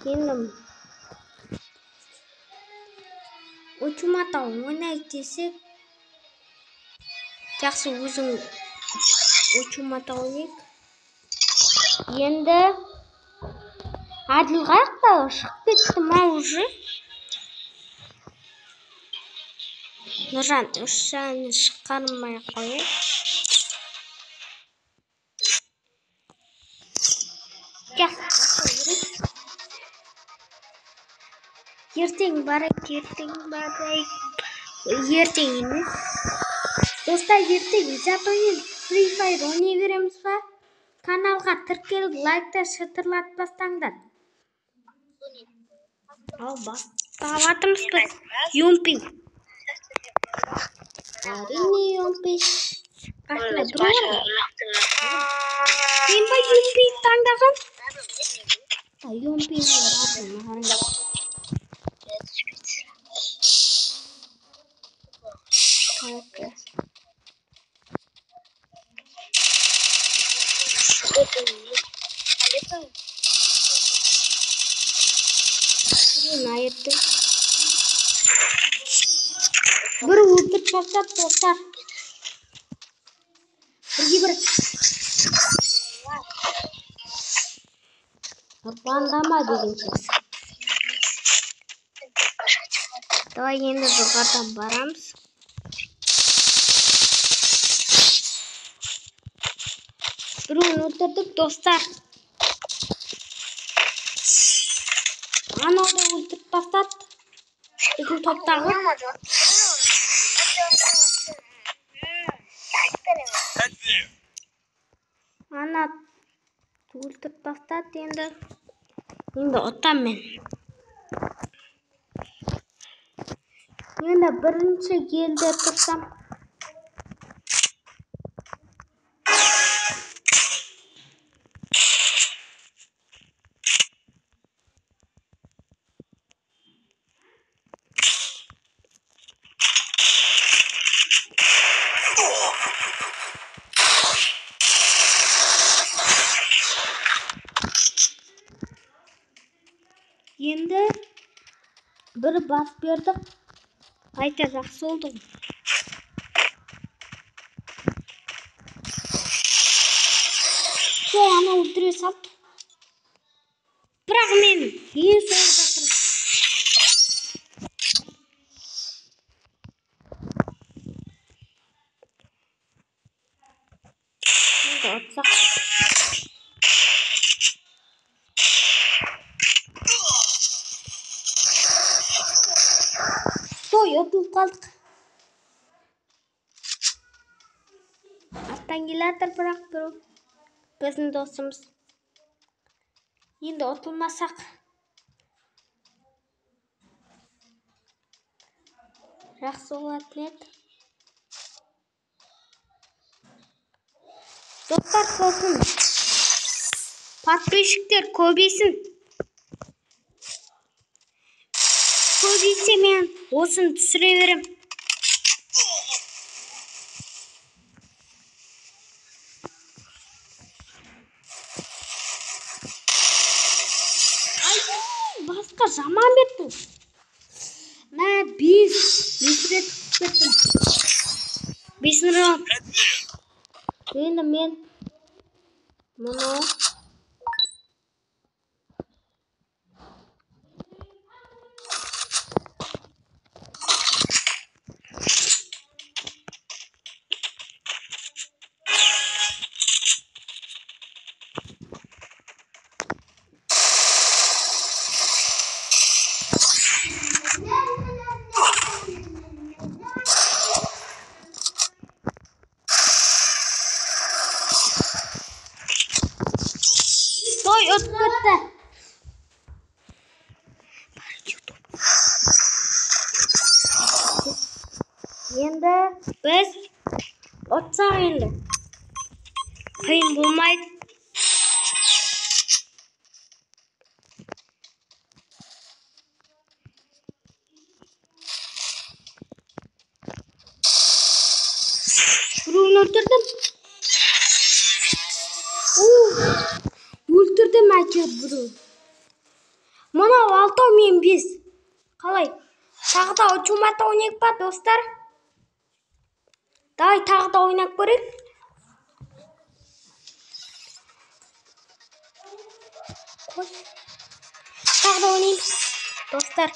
Kendim uçmata oynayt desек жақсы өзің uçmata ойнайық. Енді Адил қаяқта шығып кетті ма уже? Нұржан үш әні шығармай қояйық. Ертең барайық. Ертең емес. Достар, ертең затойын Free Fire ойнай береміз ба? Каналға тіркеліп, лайкта шытырлатпастаңдар. Ал баставатырмыз біз. Юмпи. Әрине Юмпи. Артында біреу бар. Сен ба Юмпи таңдаған? Юмпи мен Ayıttı. Bir ultır pasap dostlar. Bir. Bandama деген сөз. Давай енді жоғарыдан барамыз. Біреуін өлтірдік достар. Анау да өлтіріп тастады. Біздің топтағы. Ана өлтіріп тастады енді. Енді ұтам мен. Енді бірінші елде тұрсам. Енді бір бас бердік. Қайта жақсы oldu. Сол ана өлтіре салды. Бірақ мен ең соңында жатырмын. Енді ұтсақ. Ұтылып қалдық. Аттан келатыр бірақ біреу. Біздің досымыз. Енді ұтылмасақ. Жақсы болатын еді. Достар болсын. Подписчиктер көбейсін. Көбейсе мен осын түсіре берем. Басқа жаман беттім. Мә 5 рет кеттім. 5 рет. Енді мен мұны öttü. Енді біз отсақ енді. Қиын болмайды. Біреуін өлтірдім. Өлтірдім әйтеуір біреу. Мынау 6, мен 5. Қалай? Тағы да учумата ойнайық па, достар? Давай тағы да ойнап көрейік. Тағы да ойнайық, достар.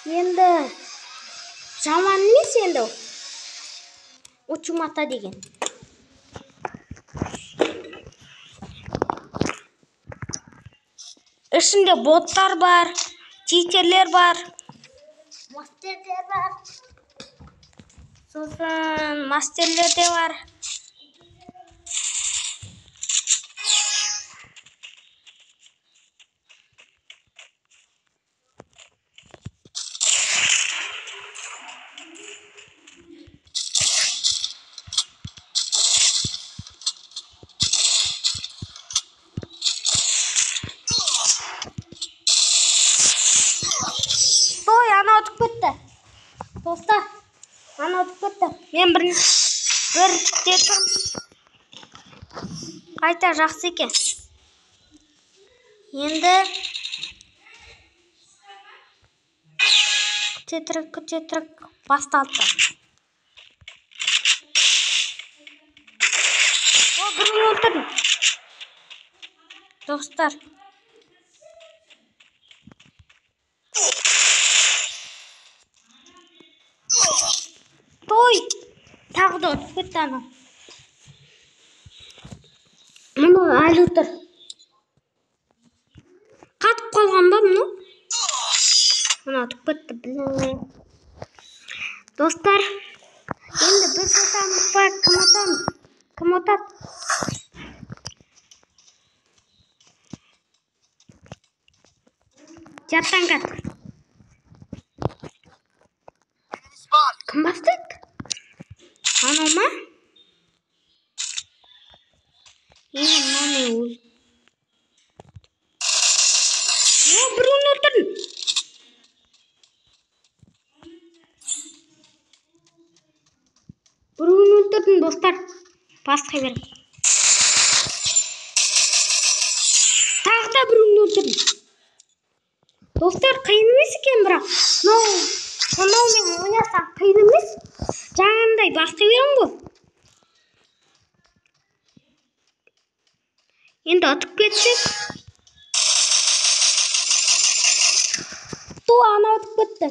Енді жаман емес енді. Учумата деген. Ішінде боттар бар, читерлер бар, мастерлер бар. Сосын мастерлер де бар. Ой, ана өтіп кетті. Достар, ана өтіп кетті. Мен бір детім. Қайта жақсы екен. Енді күтетірік басталды. О, біреуін өлтірдім. Достар. Той, тағы да өтіп кетті ана. Мұны әлі тұр. Қатып қалған ба мұны? Мұны өтіп кетті, білің. Достар, енді біз отамыз ба, кім отамыз? Кім отады? Жаттан қат. Кім бастайды? Анау ма? Енді мынаны өл. Біреуін өлтірдім. Біреуін өлтірдім, достар. Басқа беріп. Тағы да біреуін өлтірдім. Достар, қиын емес екен, бірақ. Мынау мен ойнасам қиын емес. Жаңағындай басқа берем ғой. Енді атып кетсек. Ана өтіп кетті.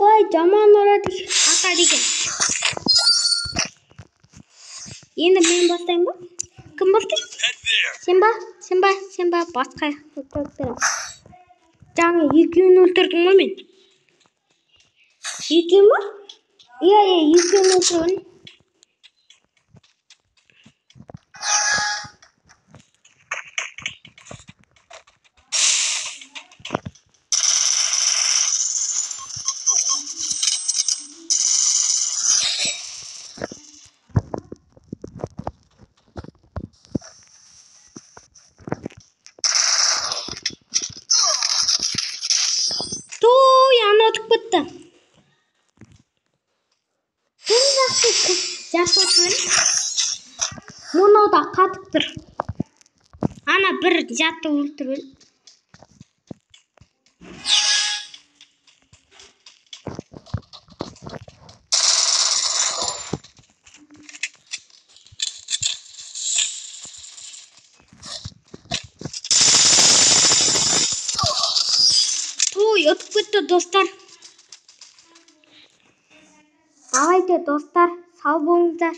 Бай, жаман ұрады ата деген. Енді мен бастайын ба? Кім бастайды? Сен ба? Басқа көріп. Жаңа екеуін өлтірдім ғой мен. Екеуін ба? Екеуін өлтірдім. Өтіп кетті. Жақсы отырын. Мұнау да қатып тұр. Ана бір жатты өлтіріп. Өтіп кетті, достар. Давайте, достар, сау болыңыздар.